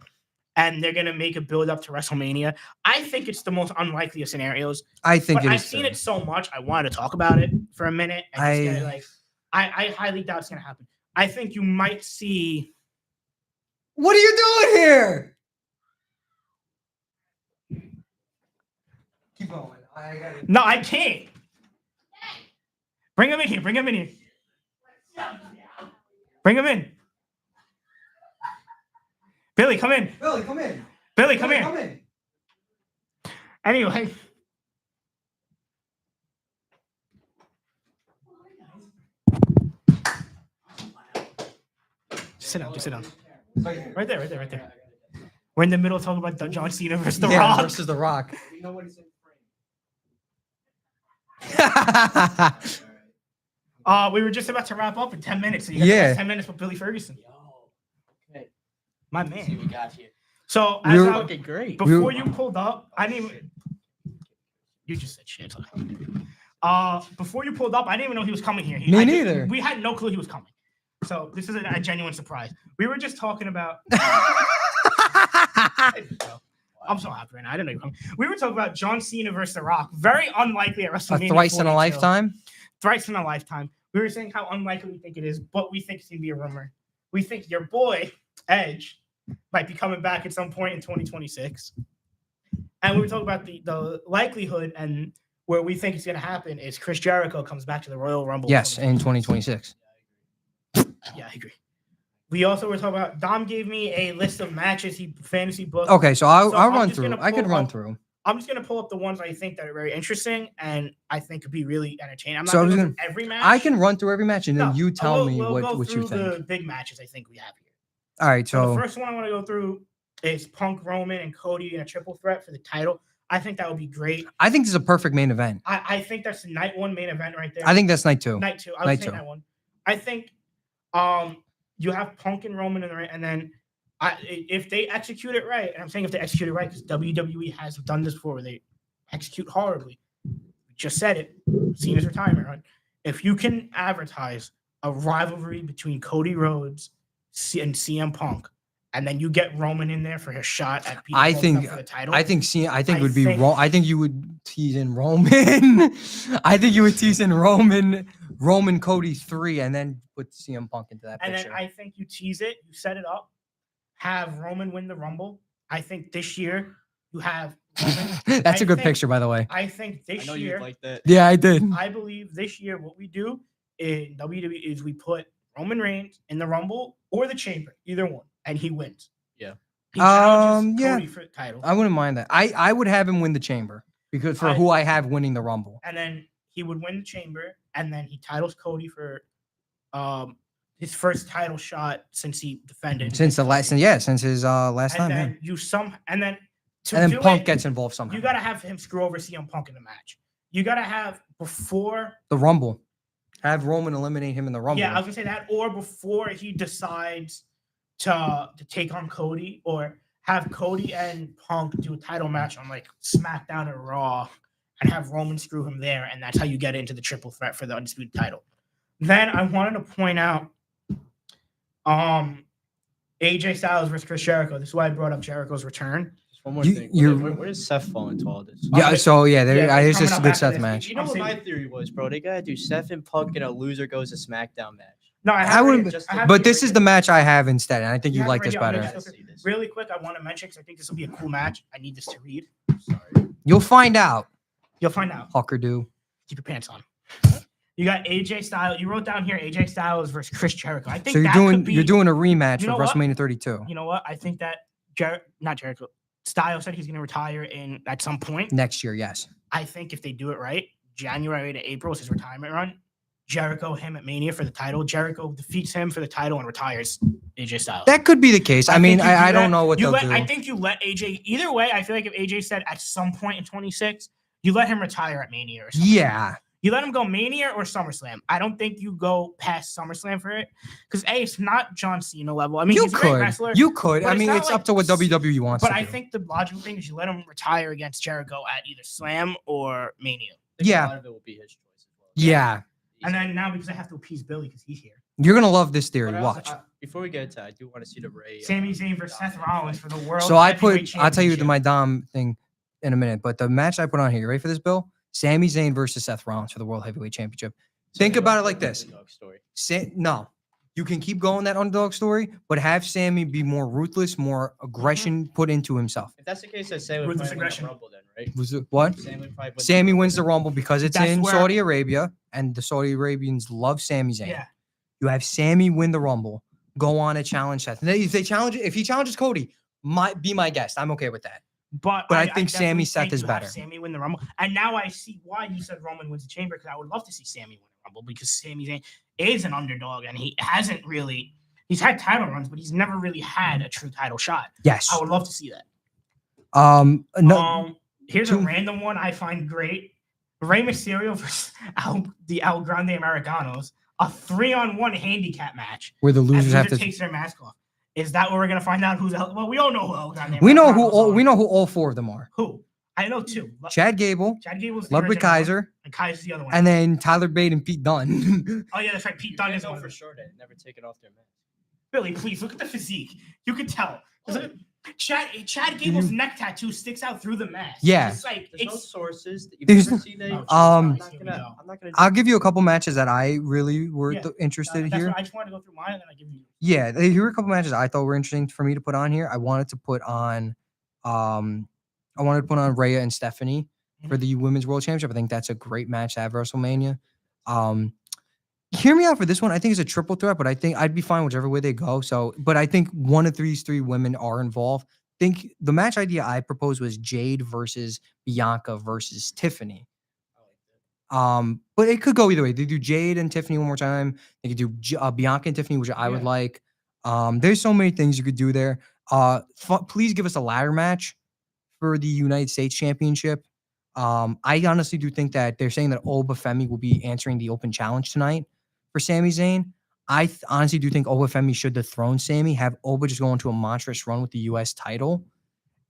and they're going to make a build up to WrestleMania. I think it's the most unlikely of scenarios. I've seen it so much. I wanted to talk about it for a minute. I highly doubt it's going to happen. I think you might see. What are you doing here? Keep going. No, I can't. Bring him in here. Bring him in. Billy, come in. Billy, come here. Anyway. Just sit down. Right there. We're in the middle of talking about John Cena versus The Rock. Versus The Rock. We were just about to wrap up in 10 minutes. So you got 10 minutes with Billy Ferguson. My Let's see what we man. got here. So We as were- I, Okay, great. before you pulled up, I didn't even. You just said shit. Before you pulled up, I didn't even know he was coming here. Me neither. We had no clue he was coming. So this is a genuine surprise. We were just talking about. I'm so happy right now. I didn't know you were coming. We were talking about John Cena versus The Rock. Very unlikely at A WrestleMania. thrice in a 42. lifetime. Thrice in a lifetime. We were saying how unlikely we think it is, but we think it's gonna be a rumor. We think your boy Edge might be coming back at some point in 2026. And we were talking about the likelihood and where we think it's gonna happen is Chris Jericho comes back to the Royal Rumble. Yes, in 2026. Yeah, I agree. We also were talking about Dom gave me a list of matches he fantasy booked. Okay, so I'll So I'm run just through. gonna I could pull run up- through. I'm just gonna pull up the ones I think that are very interesting and I think could be really entertaining. I'm not So gonna I'm go just through every match. I can run through every match and then No, you tell me we'll go what you through think. the big matches I think we have here. All right, So the so first one I want to go through is Punk, Roman, and Cody in a triple threat for the title. I think that would be great. I think this is a perfect main event. I think that's the night one main event right there. I think that's night 2. night two. I night was saying two. night one. I think you have Punk and Roman in the ring, and then if they execute it right, and I'm saying if they execute it right, because WWE has done this before where they execute horribly. Just said it. Cena's retirement run. If you can advertise a rivalry between Cody Rhodes and CM Punk, and then you get Roman in there for his shot at beating I both of think- them for the title. I think it I would be think- wrong. I think you would tease in Roman. I think you would tease in Roman Cody 3 and then put CM Punk into that And picture. then I think you tease it, you set it up, have Roman win the Rumble. I think this year you have. Roman. That's I a good think- picture, by the way. I think I this know year, you like that. Yeah, I did. I believe this year what we do in WWE is we put Roman Reigns in the Rumble or the Chamber, either one, and he wins. Yeah. He challenges Yeah. Cody for the title, I wouldn't mind that. I would have him win the chamber because for I- who I have winning the Rumble. and then he would win the Chamber, and then he titles Cody for his first title shot since he defended Since the last, Cody. since his last and time, then yeah. and then to And do then Punk it, gets involved somehow. you gotta have him screw over CM Punk in the match. You gotta have before. The Rumble. Have Roman eliminate him in the Rumble. Yeah, I was gonna say that, or before he decides to take on Cody, or have Cody and Punk do a title match on like SmackDown or Raw, and have Roman screw him there, and that's how you get into the triple threat for the undisputed title. Then I wanted to point out, AJ Styles versus Chris Jericho. This is why I brought up Jericho's return. Just one more You- thing. you're- Where does Seth fall into all this? Yeah, Okay. so yeah, Yeah, there's coming just up a good after Seth this, match. You know I'm what saying- my theory was, bro? They gotta do Seth and Punk and a loser goes to SmackDown match. No, I I have wouldn't, just- I have but it this right is the here. match I have instead, and I think You you have like it this right here. better. Okay. Gotta see this. Really quick, I want to mention because I think this will be a cool match. I need this to read. Sorry. You'll find out, You'll find out. Hawker do. Keep your pants on. You got AJ Styles. You wrote down here AJ Styles versus Chris Jericho. I think So that could be, you're doing a rematch You of know what? WrestleMania 32 You know what? I think that not Jericho. Styles said he's going to retire at some point. next year. Yes, I think if they do it right, January to April is his retirement run. Jericho him at Mania for the title. Jericho defeats him for the title and retires AJ Styles. that could be the case. I mean, think you I do don't that. know what You they'll let- do. I think you let AJ either way. I feel like if AJ said at some point in 26, you let him retire at Mania or something. Yeah, You let him go Mania or SummerSlam. I don't think you go past SummerSlam for it because it's not John Cena level. I mean, you he's a great could. wrestler. You could. but I it's mean, not it's like up to what s- WWE wants But to I do. think the logical thing is you let him retire against Jericho at either Slam or Mania. I think Yeah. A lot of it will be his choice as well. Yeah, And then now because I have to appease Billy because he's here. you're gonna love this theory. But I also- Watch. before we get into that, I do want to see the Ray. Sami Zayn versus Seth Rollins for the world. So I Heavyweight put. I'll tell you Championship. my Dom thing in a minute, but the match I put on here. You ready for this, Bill? Sami Zayn versus Seth Rollins for the World Heavyweight Championship. Think about it like this. Story. No, you can keep going that underdog story, but have Sammy be more ruthless, more aggression put into himself. If that's the case, then Sam would Ruthless probably win the aggression. Rumble then, right? Was it what? Sam would probably win Sammy wins the Rumble because it's That's in where- Saudi Arabia, and the Saudi Arabians love Sami Zayn. Yeah. You have Sammy win the Rumble, go on a challenge Seth. And then if he challenges Cody, might be my guest. I'm okay with that. But I think definitely Sami Seth think is you have better. Sami win the Rumble, and now I see why you said Roman wins the Chamber because I would love to see Sami win the Rumble because Sami Zayn is an underdog and he hasn't really. He's had title runs, but he's never really had a true title shot. Yes. I would love to see that. No, Here's a two- random one I find great: Rey Mysterio versus the El Grande Americanos, a 3-on-1 handicap match. where the And losers have loser to. takes their mask off. Is that where we're gonna find out who's out? Well, we all know who got named. We know who all 4 of them are. Who? I know 2. Chad Gable, Chad Gable's the Ludwig original one, Kaiser, and Kaiser's the other one. and then Tyler Bate and Pete Dunne. Oh yeah, that's right. Pete Dunne is know one. for sure that never taken off their mask. Billy, please look at the physique. You can tell. Look at- Chad Gable's neck tattoo sticks out through the mask. Yeah. It's like There's no it's. sources that you've There's never no- seen. That Oh, I'm jeez, not here we gonna. go. I'm not gonna. I'll give you a couple matches that I really were Yeah, interested That's here. what I just wanted to go through mine, and then I give you. Yeah, here are a couple matches I thought were interesting for me to put on here. I wanted to put on Rhea and Stephanie for the Women's World Championship. I think that's a great match to have at WrestleMania. Hear me out for this one. I think it's a triple threat, but I think I'd be fine whichever way they go. So, but I think one of these 3 women are involved. I think the match idea I proposed was Jade versus Bianca versus Tiffany. But it could go either way. They do Jade and Tiffany one more time. They could do Bianca and Tiffany, which I would Yeah. like. There's so many things you could do there. Please give us a ladder match for the United States Championship. I honestly do think that they're saying that Obafemi will be answering the open challenge tonight for Sami Zayn. I honestly do think Obafemi should dethrone Sami, have Oba just go into a monstrous run with the U.S. title,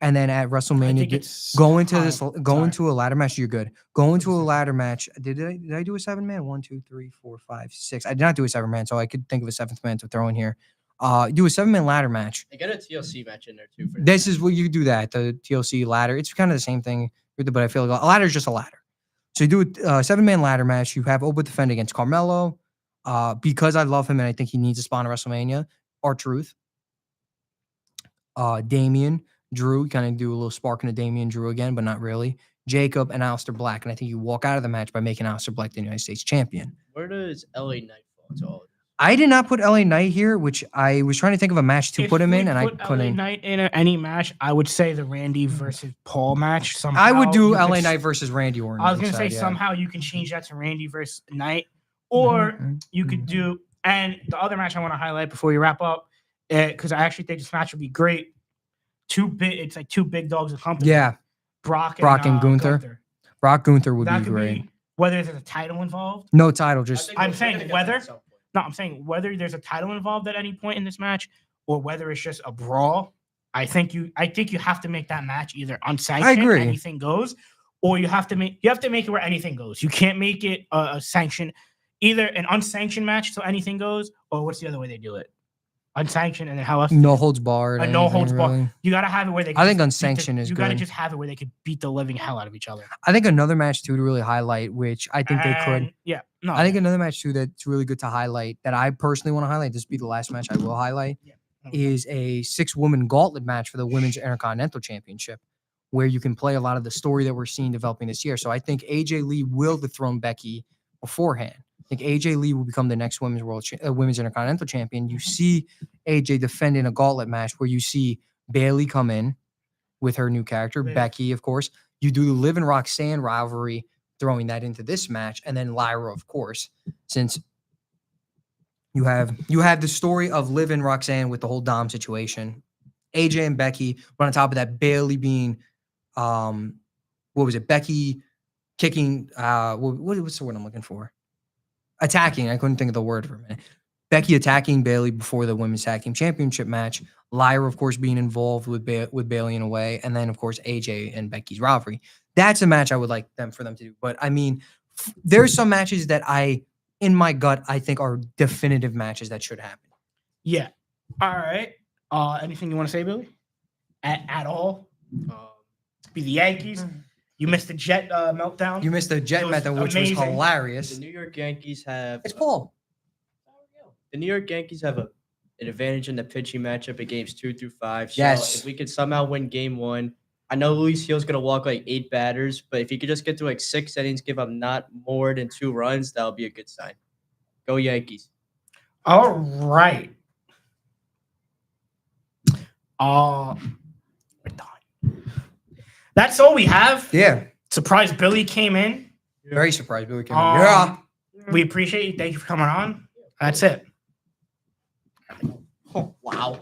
and then at I WrestleMania think it's go into sorry. into a ladder match. You're good. Go into a ladder match. Did I do a 7-man? 1, 2, 3, 4, 5, 6. I did not do a 7-man, so I could think of a 7th man to throw in here. Do a 7-man ladder match. They got a TLC match in there too. For This is what you do that, the TLC ladder. It's kind of the same thing, but I feel like a ladder is just a ladder. So you do a 7-man ladder match. You have Oba defend against Carmelo. Because I love him and I think he needs a spot in WrestleMania. R-Truth. Damian, Drew. Kind of do a little spark into Damian Drew again, but not really. Jacob and Aleister Black. And I think you walk out of the match by making Aleister Black the United States champion. Where does LA Knight fall into all of this? I did not put LA Knight here, which I was trying to think of a match to If put him we in, and I put LA couldn't. Knight in any match, I would say the Randy versus Paul match. Somehow I would do you could LA Knight versus Randy Orton. I was gonna say instead, yeah. somehow you can change that to Randy versus Knight, or Mhm, you could do. And the other match I want to highlight before we wrap up, because I actually think this match would be great. It's like 2 big dogs of company. Yeah, Brock and Gunther. Brock Gunther would That be could great. be whether there's a title involved. No title, I just think I'm we're saying gonna get that whether- at some point. No, I'm saying whether there's a title involved at any point in this match, or whether it's just a brawl. I think you have to make that match either unsanctioned, agree. anything goes, or you have to make it where anything goes. You can't make it a sanctioned, either an unsanctioned match so anything goes, or what's the other way they do it? Unsanctioned, and then how else? no holds barred. A no holds anything, barred. really. You gotta have it where they. I think just beat unsanctioned is You gotta good. just have it where they could beat the living hell out of each other. I think another match too to really highlight, which I think they could. And, Yeah. No. I think another match too that's really good to highlight that I personally want to highlight. This will be the last match I will highlight. Yeah. Is a 6-woman gauntlet match for the Women's Intercontinental Championship, where you can play a lot of the story that we're seeing developing this year. So I think AJ Lee will dethrone Becky beforehand. I think AJ Lee will become the next Women's Intercontinental Champion. You see AJ defend in a gauntlet match where you see Bailey come in with her new character, Yeah. Becky, of course. You do the Liv and Roxanne rivalry, throwing that into this match, and then Lyra, of course, since you have the story of Liv and Roxanne with the whole Dom situation, AJ and Becky, but on top of that, Bailey being, what was it? Becky kicking, what's the word I'm looking for? Attacking. I couldn't think of the word for a minute. Becky attacking Bailey before the Women's Tag Team Championship match. Lyra, of course, being involved with Bailey in a way, and then of course AJ and Becky's rivalry. That's a match I would like for them to do. But I mean, there's some matches that in my gut, I think are definitive matches that should happen. Yeah. All right. Anything you want to say, Billy? At all? Be the Yankees. You missed the Jet meltdown. You missed the Jet was method, which was amazing. hilarious. The New York Yankees have. It's Paul. The New York Yankees have an advantage in the pitching matchup at games 2 through 5. So Yes. if we could somehow win game 1, I know Luis Gil's gonna walk like 8 batters, but if he could just get to like 6 innings, give up not more than 2 runs, that'll be a good sign. Go Yankees. All right. We're done. That's all we have. Yeah. Surprise Billy came in. Very surprised Billy came in. Um, Yeah. We appreciate you. Thank you for coming on. That's it. Oh, wow.